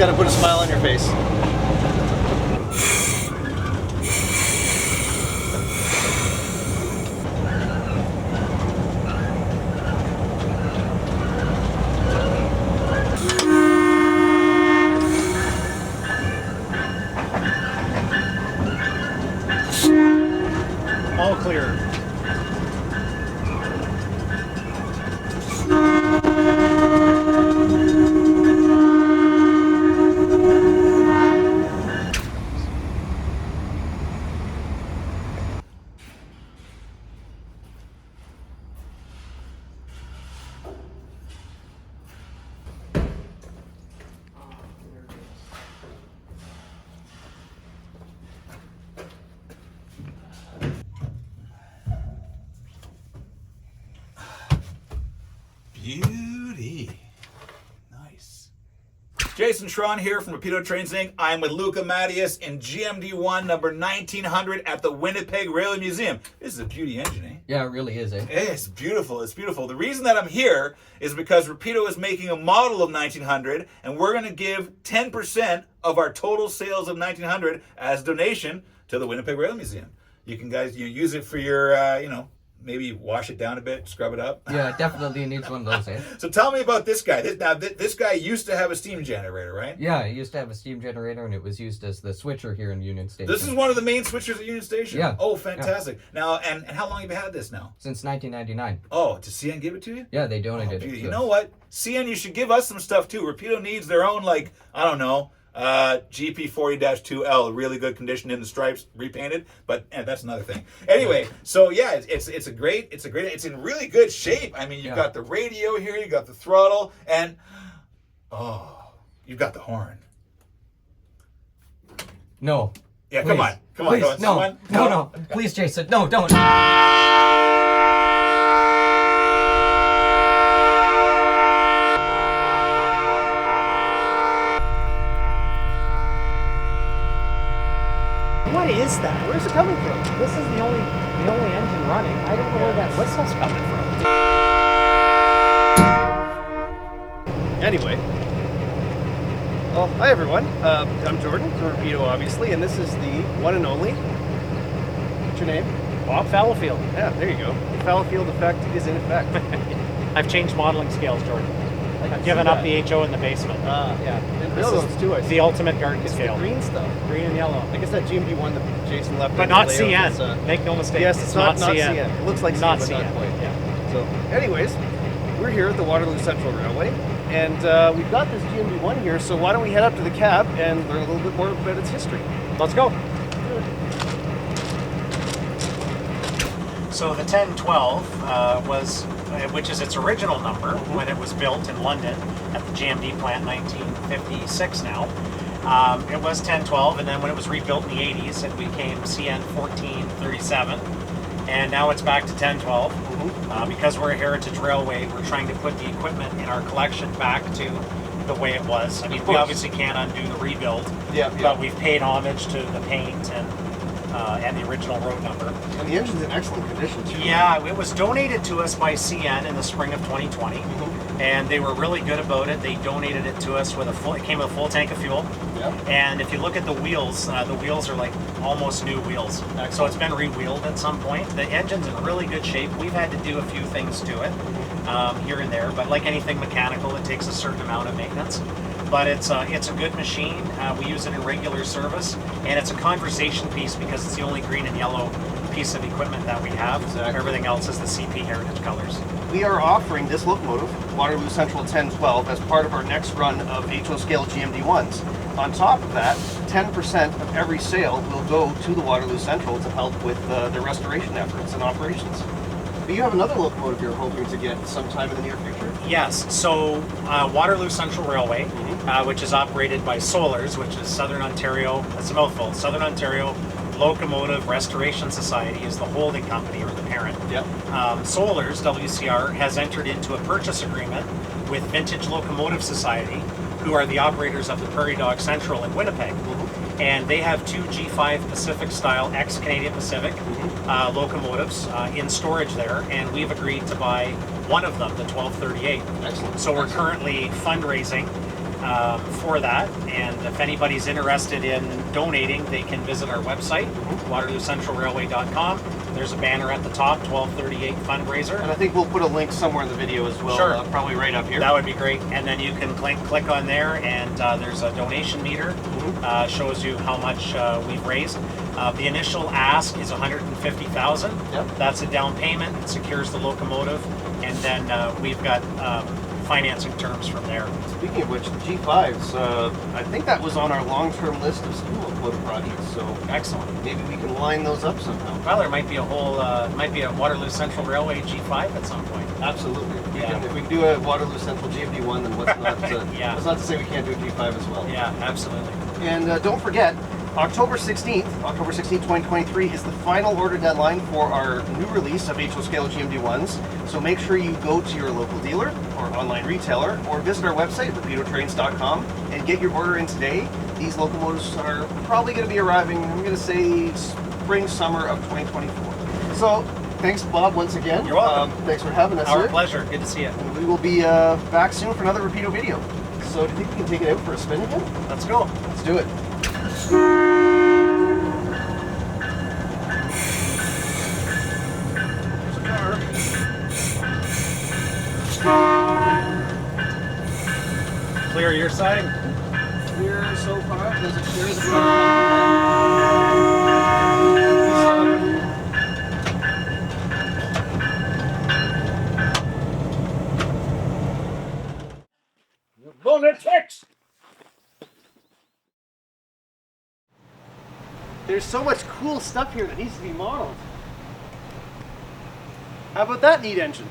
gotta put a smile on your face. All clear. Beauty. Nice. Jason Schron here from Fundraising. I'm with Locomotives in GMD-1 number 1900 at the Winnipeg Railway Museum. This is a beauty engine, eh? Yeah, it really is, eh? It's beautiful. It's beautiful. The reason that I'm here is because Rapido is making a model of 1900, and we're going to give 10% of our total sales of 1900 as donation to the Winnipeg Railway Museum. You can guys use it for your, maybe wash it down a bit, scrub it up. Yeah, it definitely needs one of those, eh? So tell me about this guy. This guy used to have a steam generator, right? Yeah, it used to have a steam generator, and it was used as the switcher here in Union Station. This is one of the main switchers at Union Station? Yeah. Oh, fantastic. Yeah. Now, and how long have you had this now? Since 1999. Oh, did CN give it to you? Yeah, they donated it to You know what? CN, you should give us some stuff too. Rapido needs their own, GP40-2L, really good condition in the stripes, repainted, but that's another thing. Anyway, so yeah, it's in really good shape. I mean, you've got the radio here, you got the throttle, and you've got the horn. No. Yeah, please. Come on. Please, no. Please, Jason, no, don't. What is that? Where's it coming from? This is the only engine running. I don't know where that whistle's coming from. Anyway. Well, hi everyone. I'm Jordan from Rapido, obviously, and this is the one and only. What's your name? Bob Fallowfield. Yeah, there you go. The Fallowfield effect is in effect. I've changed modeling scales, Jordan. I've given up the HO in the basement. Yeah. And This this is is too. I the see. ultimate garden It's scale. the green stuff. Green and yellow. I guess that GMD-1 that Jason left. But in not the layout CN. is, Make no mistake. Yes, it's not CN. It looks like not CN, but CN. not quite. Yeah. So, anyways, we're here at the Waterloo Central Railway, and we've got this GMD-1 here. So why don't we head up to the cab and learn a little bit more about its history? Let's go. So the 1012 which is its original number when it was built in London at the GMD plant, 1956 now. It was 1012, and then when it was rebuilt in the 80s, it became CN 1437, and now it's back to 1012. Because we're a heritage railway, we're trying to put the equipment in our collection back to the way it was. I mean, we obviously can't undo the rebuild, but we've paid homage to the paint and the original road number. And the engine's in excellent condition too. Yeah, it was donated to us by CN in the spring of 2020, and they were really good about it. They donated it to us with it came with a full tank of fuel. And if you look at the wheels are like almost new wheels. So it's been re-wheeled at some point. The engine's in really good shape. We've had to do a few things to it here and there, but like anything mechanical, it takes a certain amount of maintenance. But it's a good machine. We use it in regular service, and it's a conversation piece because it's the only green and yellow piece of equipment that we have. Exactly. Everything else is the CP Heritage colors. We are offering this locomotive, Waterloo Central 1012, as part of our next run of HO scale GMD-1s. On top of that, 10% of every sale will go to the Waterloo Central to help with the restoration efforts and operations. But you have another locomotive you're hoping to get sometime in the near future? Yes, so Waterloo Central Railway, which is operated by Solars, which is Southern Ontario, that's a mouthful, Southern Ontario Locomotive Restoration Society is the holding company or the parent. Solars, WCR, has entered into a purchase agreement with Vintage Locomotive Society, who are the operators of the Prairie Dog Central in Winnipeg. And they have two G5 Pacific style, ex-Canadian Pacific locomotives in storage there, and we've agreed to buy one of them, the 1238. Excellent. So we're currently fundraising for that. And if anybody's interested in donating, they can visit our website, waterloocentralrailway.com. There's a banner at the top, 1238 fundraiser. And I think we'll put a link somewhere in the video as well, Sure. probably right up here. That would be great. And then you can click on there, and there's a donation meter. Shows you how much we've raised. The initial ask is $150,000. Yep. That's a down payment. It secures the locomotive, and then we've got financing terms from there. Speaking of which, the G5s, I think that was on our long-term list of school locomotive projects, so Excellent. maybe we can line those up somehow. Well, there might be a Waterloo Central Railway G5 at some point. Absolutely. Yeah. If we can do a Waterloo Central GMD-1, then what's not, Yeah. what's not to say we can't do a G5 as well. Yeah, absolutely. And don't forget, October 16th, 2023 is the final order deadline for our new release of HO scale GMD1s. So make sure you go to your local dealer or online retailer or visit our website, rapidotrains.com, and get your order in today. These locomotives are probably going to be arriving, I'm going to say spring, summer of 2024. So thanks, Bob, once again. You're welcome. Thanks for having us Our here. pleasure. Good to see you. And we will be back soon for another Rapido video. So do you think we can take it out for a spin again? Let's go. Let's do it. There's a car. Clear your side. Clear so far. There is a car. Lunatics! There's so much cool stuff here that needs to be modeled. How about that neat engine?